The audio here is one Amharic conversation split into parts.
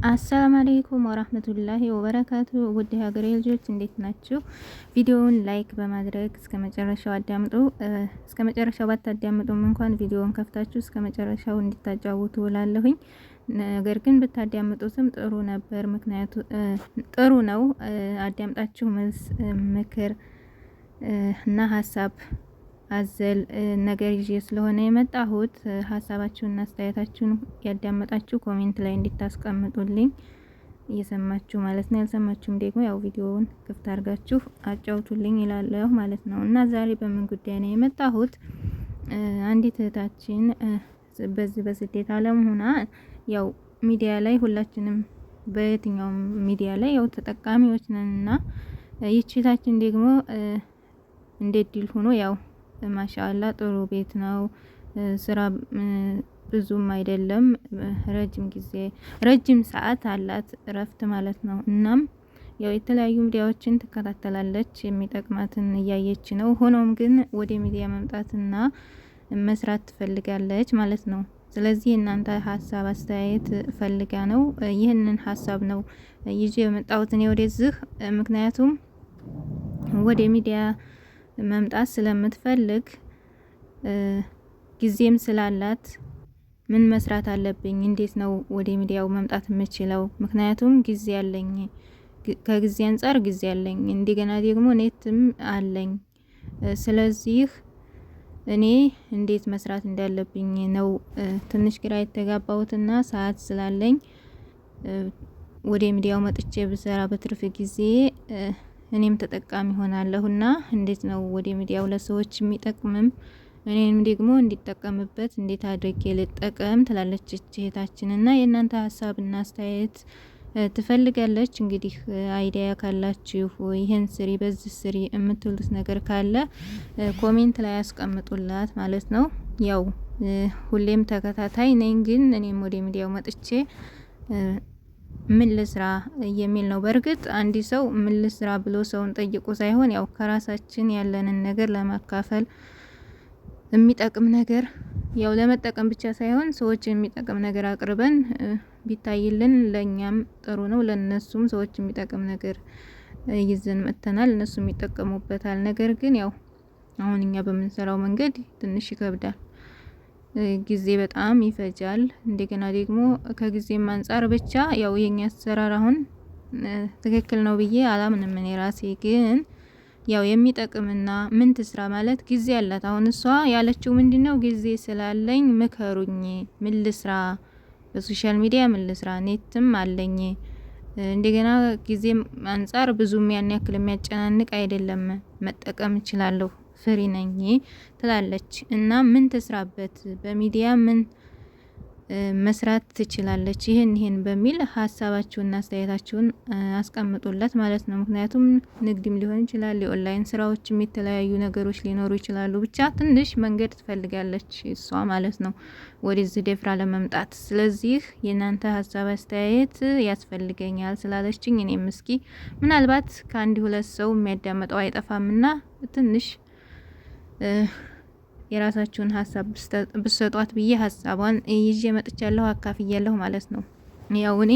አሰላሙ አለይኩም ወራህመቱላሂ ወበረካቱ። ውድ ሀገሬ ልጆች እንዴት ናችሁ? ቪዲዮውን ላይክ በማድረግ እስከ መጨረሻው አዳምጡ። እስከ መጨረሻው ባታዳምጡም እንኳን ቪዲዮውን ከፍታችሁ እስከ መጨረሻው እንድታጫውቱ እላለሁኝ። ነገር ግን ብታዳምጡትም ጥሩ ነበር፣ ምክንያቱ ጥሩ ነው። አዳምጣችሁ መልስ፣ ምክር እና ሀሳብ አዘል ነገር ይዤ ስለሆነ የመጣሁት ሀሳባችሁንና አስተያየታችሁን ያዳመጣችሁ ኮሜንት ላይ እንድታስቀምጡልኝ እየሰማችሁ ማለት ነው። ያልሰማችሁም ደግሞ ያው ቪዲዮውን ክፍት አድርጋችሁ አጫውቱልኝ ይላለሁ ማለት ነው። እና ዛሬ በምን ጉዳይ ነው የመጣሁት? አንዲት እህታችን በዚህ በስደት ዓለም ሆና ያው ሚዲያ ላይ ሁላችንም በየትኛውም ሚዲያ ላይ ያው ተጠቃሚዎች ነንና ይቺታችን ደግሞ እንዴት ዲል ሆኖ ያው ማሻአላ ጥሩ ቤት ነው። ስራ ብዙም አይደለም፣ ረጅም ሰዓት አላት እረፍት ማለት ነው። እናም ያው የተለያዩ ሚዲያዎችን ትከታተላለች፣ የሚጠቅማትን እያየች ነው። ሆኖም ግን ወደ ሚዲያ መምጣትና መስራት ትፈልጋለች ማለት ነው። ስለዚህ እናንተ ሀሳብ አስተያየት ፈልጋ ነው። ይህንን ሀሳብ ነው ይዤ የመጣሁት እኔ ወደዚህ። ምክንያቱም ወደ ሚዲያ መምጣት ስለምትፈልግ ጊዜም ስላላት ምን መስራት አለብኝ፣ እንዴት ነው ወደ ሚዲያው መምጣት የምችለው? ምክንያቱም ጊዜ አለኝ፣ ከጊዜ አንፃር ጊዜ አለኝ፣ እንደገና ደግሞ ኔትም አለኝ። ስለዚህ እኔ እንዴት መስራት እንዳለብኝ ነው ትንሽ ግራ የተጋባሁትና ሰዓት ስላለኝ ወደ ሚዲያው መጥቼ ብሰራ በትርፍ ጊዜ እኔም ተጠቃሚ ሆናለሁና እንዴት ነው ወደ ሚዲያው ለሰዎች የሚጠቅምም እኔም ደግሞ እንዲጠቀምበት እንዴት አድርጌ ልጠቀም ትላለች እህታችንና የእናንተ ሀሳብና አስተያየት ትፈልጋለች። እንግዲህ አይዲያ ካላችሁ ይሄን ስሪ በዚህ ስሪ የምትሉት ነገር ካለ ኮሜንት ላይ ያስቀምጡላት ማለት ነው። ያው ሁሌም ተከታታይ ነኝ፣ ግን እኔም ወደ ሚዲያው መጥቼ ምን ልስራ የሚል ነው። በእርግጥ አንዲ ሰው ምን ልስራ ብሎ ሰውን ጠይቆ ሳይሆን ያው ከራሳችን ያለንን ነገር ለማካፈል የሚጠቅም ነገር ያው ለመጠቀም ብቻ ሳይሆን ሰዎች የሚጠቅም ነገር አቅርበን ቢታይልን ለኛም ጥሩ ነው፣ ለነሱም ሰዎች የሚጠቅም ነገር ይዘን መጥተናል፣ እነሱም ይጠቀሙበታል። ነገር ግን ያው አሁን እኛ በምንሰራው መንገድ ትንሽ ይከብዳል፣ ጊዜ በጣም ይፈጃል። እንደገና ደግሞ ከጊዜም አንፃር ብቻ ያው የኛ አሰራር አሁን ትክክል ነው ብዬ አላምንም እኔ ራሴ። ግን ያው የሚጠቅምና ምን ትስራ ማለት ጊዜ አላት። አሁን እሷ ያለችው ምንድነው ጊዜ ስላለኝ ምከሩኝ፣ ምን ልስራ፣ በሶሻል ሚዲያ ምን ልስራ፣ ኔትም አለኝ፣ እንደገና ጊዜም አንፃር ብዙም ያን ያክል የሚያጨናንቅ አይደለም፣ መጠቀም እችላለሁ፣ ፍሪ ነኝ ትላለች። እና ምን ትስራበት፣ በሚዲያ ምን መስራት ትችላለች፣ ይሄን በሚል ሀሳባችሁና አስተያየታችሁን አስቀምጡላት ማለት ነው። ምክንያቱም ንግድም ሊሆን ይችላል፣ የኦንላይን ስራዎችም የተለያዩ ነገሮች ሊኖሩ ይችላሉ። ብቻ ትንሽ መንገድ ትፈልጋለች እሷ ማለት ነው ወደዚህ ደፍራ ለመምጣት። ስለዚህ የናንተ ሀሳብ አስተያየት ያስፈልገኛል ስላለችኝ እኔም እስኪ ምናልባት ከአንድ ሁለት ሰው የሚያዳምጠው አይጠፋምና ትንሽ የራሳችሁን ሀሳብ ብሰጧት ብዬ ሀሳቧን ይዤ መጥቻለሁ፣ አካፍያለሁ ማለት ነው። ያው እኔ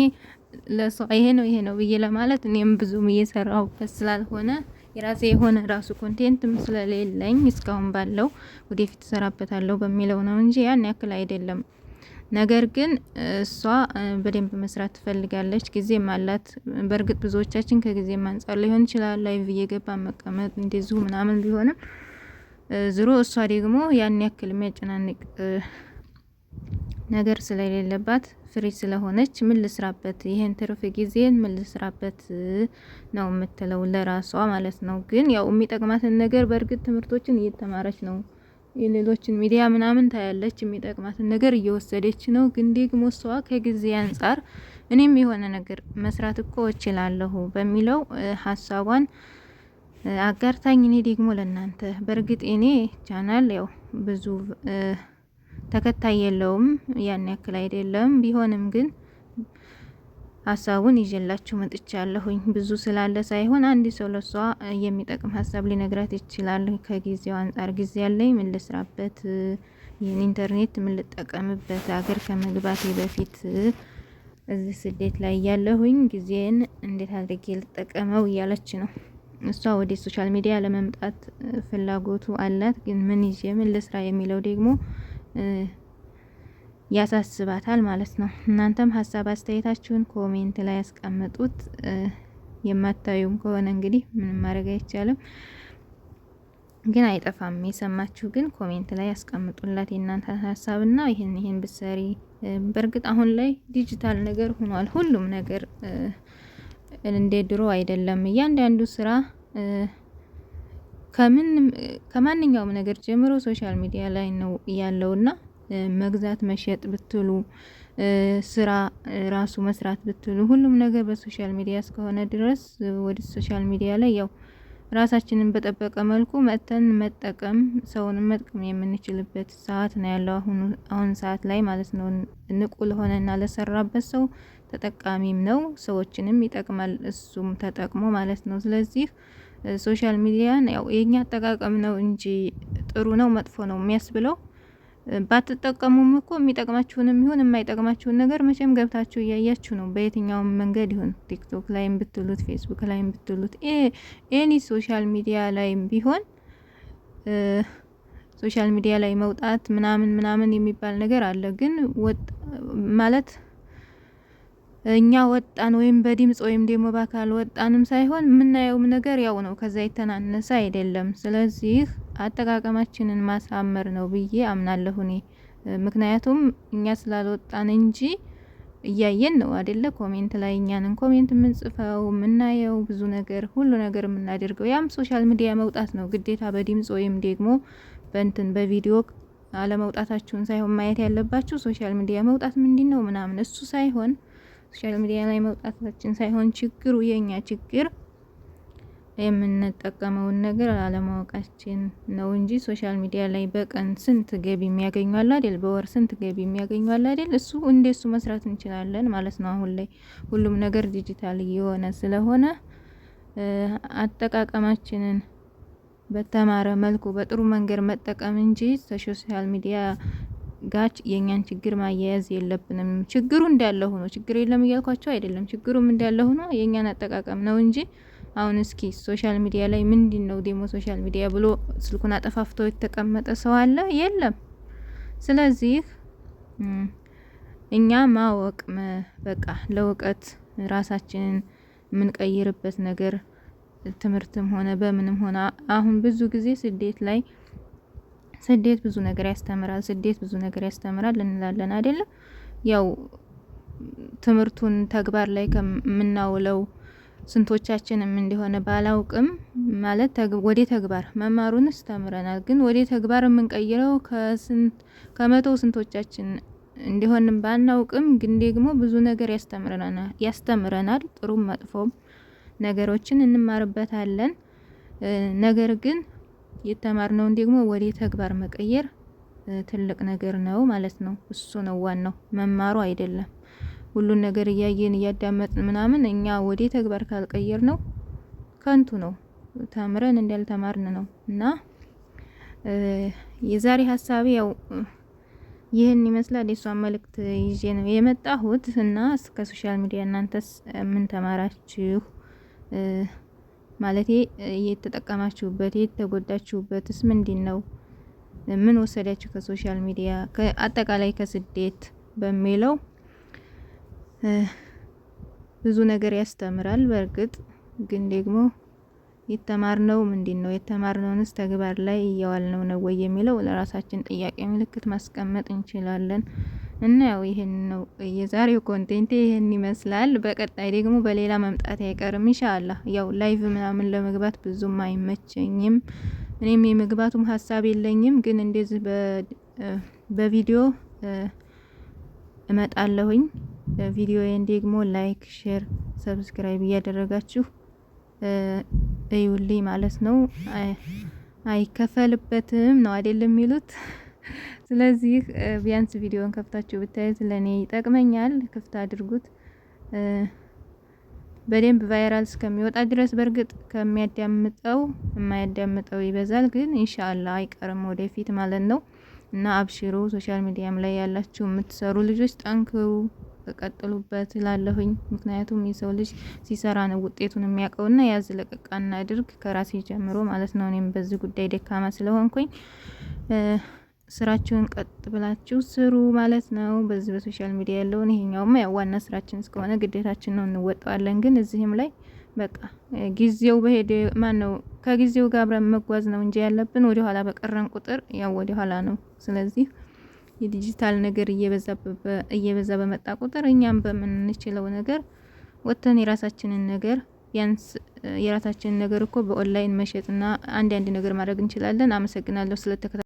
ለሰው ይሄ ነው ብዬ ለማለት እኔም ብዙም እየሰራሁበት ስላልሆነ የራሴ የሆነ ራሱ ኮንቴንትም ስለሌለኝ እስካሁን ባለው ወደፊት እሰራበታለሁ በሚለው ነው እንጂ ያን ያክል አይደለም። ነገር ግን እሷ በደንብ መስራት ትፈልጋለች፣ ጊዜም አላት። በእርግጥ ብዙዎቻችን ከጊዜም አንፃር ሊሆን ይችላል ላይቭ እየገባ መቀመጥ እንደዚሁ ምናምን ቢሆንም ዝሮ እሷ ደግሞ ያን ያክል የሚያጨናንቅ ነገር ስለሌለባት ፍሪ ስለሆነች ምን ልስራበት፣ ይሄን ትርፍ ጊዜን ምን ልስራበት ነው የምትለው ለራሷ ማለት ነው። ግን ያው የሚጠቅማትን ነገር በእርግጥ ትምህርቶችን እየተማረች ነው፣ የሌሎችን ሚዲያ ምናምን ታያለች፣ የሚጠቅማትን ነገር እየወሰደች ነው። ግን ደግሞ እሷ ከጊዜ አንፃር እኔም የሆነ ነገር መስራት እኮ እችላለሁ በሚለው ሀሳቧን አጋርታኝ እኔ ደግሞ ለናንተ በእርግጥ እኔ ቻናል ያው ብዙ ተከታይ የለውም፣ ያን ያክል አይደለም። ቢሆንም ግን ሀሳቡን ይዤላችሁ መጥቻለሁኝ። ብዙ ስላለ ሳይሆን አንድ ሰው ለሷ የሚጠቅም ሀሳብ ሊነግራት ይችላል። ከጊዜው አንፃር ጊዜ ያለኝ ምን ልስራበት፣ ይህን ኢንተርኔት ምን ልጠቀምበት፣ ሀገር ከመግባቴ በፊት እዚህ ስደት ላይ ያለሁኝ ጊዜን እንዴት አድርጌ ልጠቀመው እያለች ነው። እሷ ወደ ሶሻል ሚዲያ ለመምጣት ፍላጎቱ አላት። ግን ምን ይዤ ምን ልስራ የሚለው ደግሞ ያሳስባታል ማለት ነው። እናንተም ሀሳብ አስተያየታችሁን ኮሜንት ላይ ያስቀምጡት። የማታዩም ከሆነ እንግዲህ ምንም ማድረግ አይቻልም፣ ግን አይጠፋም። የሰማችሁ ግን ኮሜንት ላይ ያስቀምጡላት የእናንተ ሀሳብና ይሄን ብትሰሪ። በእርግጥ አሁን ላይ ዲጂታል ነገር ሆኗል ሁሉም ነገር እንደ ድሮ አይደለም። እያንዳንዱ ስራ ከማንኛውም ነገር ጀምሮ ሶሻል ሚዲያ ላይ ነው ያለውና መግዛት መሸጥ ብትሉ ስራ ራሱ መስራት ብትሉ ሁሉም ነገር በሶሻል ሚዲያ እስከሆነ ድረስ ወደ ሶሻል ሚዲያ ላይ ያው ራሳችንን በጠበቀ መልኩ መተን መጠቀም ሰውንም መጥቀም የምንችልበት ሰዓት ነው ያለው አሁን ሰዓት ላይ ማለት ነው። ንቁ ለሆነና ለሰራበት ሰው ተጠቃሚም ነው፣ ሰዎችንም ይጠቅማል እሱም ተጠቅሞ ማለት ነው። ስለዚህ ሶሻል ሚዲያን ያው የኛ አጠቃቀም ነው እንጂ ጥሩ ነው መጥፎ ነው የሚያስብለው። ባትጠቀሙም እኮ የሚጠቅማችሁንም ይሁን የማይጠቅማችሁን ነገር መቼም ገብታችሁ እያያችሁ ነው። በየትኛውም መንገድ ይሁን ቲክቶክ ላይም ብትሉት ፌስቡክ ላይም ብትሉት ኤኒ ሶሻል ሚዲያ ላይም ቢሆን ሶሻል ሚዲያ ላይ መውጣት ምናምን የሚባል ነገር አለ። ግን ማለት እኛ ወጣን ወይም በድምጽ ወይም ደግሞ በአካል ወጣንም ሳይሆን የምናየውም ነገር ያው ነው፣ ከዛ የተናነሰ አይደለም። ስለዚህ አጠቃቀማችንን ማሳመር ነው ብዬ አምናለሁ እኔ። ምክንያቱም እኛ ስላልወጣን እንጂ እያየን ነው አይደለ? ኮሜንት ላይ እኛንን ኮሜንት የምንጽፈው የምናየው ብዙ ነገር ሁሉ ነገር የምናደርገው ያም ሶሻል ሚዲያ መውጣት ነው ግዴታ። በድምጽ ወይም ደግሞ በቪዲዮ አለመውጣታችሁን ሳይሆን ማየት ያለባችሁ ሶሻል ሚዲያ መውጣት ምንድነው ምናምን እሱ ሳይሆን ሶሻል ሚዲያ ላይ መውጣታችን ሳይሆን ችግሩ የኛ ችግር የምንጠቀመውን ነገር አለማወቃችን ነው እንጂ ሶሻል ሚዲያ ላይ በቀን ስንት ገቢ የሚያገኙ አለ አይደል? በወር ስንት ገቢ የሚያገኙ አለ አይደል? እንደሱ መስራት እንችላለን ማለት ነው። አሁን ላይ ሁሉም ነገር ዲጂታል እየሆነ ስለሆነ አጠቃቀማችንን በተማረ መልኩ በጥሩ መንገድ መጠቀም እንጂ ሶሻል ሚዲያ ጋር የኛን ችግር ማያያዝ የለብንም። ችግሩ እንዳለ ሆኖ ችግር የለም እያልኳቸው አይደለም። ችግሩም እንዳለ ሆኖ የኛን አጠቃቀም ነው እንጂ አሁን እስኪ ሶሻል ሚዲያ ላይ ምንድነው ደግሞ ሶሻል ሚዲያ ብሎ ስልኩን አጠፋፍቶ የተቀመጠ ሰው አለ? የለም። ስለዚህ እኛ ማወቅ በቃ ለእውቀት ራሳችንን የምንቀይርበት ነገር ትምህርትም ሆነ በምንም ሆነ አሁን ብዙ ጊዜ ስደት ብዙ ነገር ያስተምራል፣ ስደት ብዙ ነገር ያስተምራል እንላለን አይደለም? ያው ትምህርቱን ተግባር ላይ ከምናውለው ስንቶቻችንም እንደሆነ ባላውቅም ማለት ወደ ተግባር መማሩንስ ተምረናል። ግን ወደ ተግባር የምንቀይረው ከመቶ ስንቶቻችን እንደሆንም ባናውቅም ግን ደግሞ ብዙ ነገር ያስተምረናል። ጥሩም መጥፎም ነገሮችን እንማርበታለን። ነገር ግን የተማርነውን ደግሞ ወደ ተግባር መቀየር ትልቅ ነገር ነው ማለት ነው። እሱ ነው ዋናው፣ መማሩ አይደለም። ሁሉን ነገር እያየን እያዳመጥን ምናምን እኛ ወደ ተግባር ካልቀየር ነው ከንቱ ነው፣ ተምረን እንዳልተማርን ነው። እና የዛሬ ሀሳቤ ያው ይህን ይመስላል። የሷን መልእክት ይዤ ነው የመጣሁት እና እስከ ሶሻል ሚዲያ እናንተስ ምን ተማራችሁ? ማለቴ የተጠቀማችሁበት የተጎዳችሁበትስ ምንድነው? ምን ወሰዳችሁ ከሶሻል ሚዲያ አጠቃላይ ከስደት በሚለው ብዙ ነገር ያስተምራል። በእርግጥ ግን ደግሞ የተማርነው ምንድነው? የተማርነውንስ ተግባር ላይ እያዋልነው ነው ወይ የሚለው ለራሳችን ጥያቄ ምልክት ማስቀመጥ እንችላለን። እና ያው ይሄን ነው የዛሬው ኮንቴንት ይሄን ይመስላል። በቀጣይ ደግሞ በሌላ መምጣት አይቀርም ኢንሻአላህ። ያው ላይቭ ምናምን ለመግባት ብዙም አይመቸኝም፣ እኔም የመግባቱም ሀሳብ የለኝም። ግን እንደዚህ በቪዲዮ እመጣለሁኝ። ቪዲዮዬን ደግሞ ላይክ፣ ሼር፣ ሰብስክራይብ እያደረጋችሁ እዩልኝ ማለት ነው። አይከፈልበትም ነው አይደለም የሚሉት። ስለዚህ ቢያንስ ቪዲዮን ከፍታችሁ ብታዩት ለኔ ይጠቅመኛል። ክፍት አድርጉት በደንብ ቫይራል እስከሚወጣ ድረስ። በእርግጥ ከሚያዳምጠው የማያዳምጠው ይበዛል፣ ግን ኢንሻአላህ አይቀርም ወደፊት ማለት ነው። እና አብሽሩ። ሶሻል ሚዲያም ላይ ያላችሁ የምትሰሩ ልጆች ጠንክሩ። ቀጥሉበት እላለሁኝ። ምክንያቱም የሰው ልጅ ሲሰራ ነው ውጤቱን የሚያውቀውና ያዝ ለቀቅ እናድርግ ከራሴ ጀምሮ ማለት ነው። እኔም በዚህ ጉዳይ ደካማ ስለሆንኩኝ ስራችሁን ቀጥ ብላችሁ ስሩ ማለት ነው። በዚህ በሶሻል ሚዲያ ያለውን ይሄኛውማ ያው ዋና ስራችን እስከሆነ ግዴታችን ነው እንወጣዋለን። ግን እዚህም ላይ በቃ ጊዜው በሄደ ነው ከጊዜው ጋር አብረን መጓዝ ነው እንጂ ያለብን ወደ ኋላ በቀረን ቁጥር ያው ወደ ኋላ ነው። ስለዚህ የዲጂታል ነገር እየበዛ በመጣ ቁጥር እኛም በምንችለው ነገር ወጥተን የራሳችንን ነገር ቢያንስ የራሳችንን ነገር እኮ በኦንላይን መሸጥና አንድ ነገር ማድረግ እንችላለን። አመሰግናለሁ ስለተከታተላችሁ።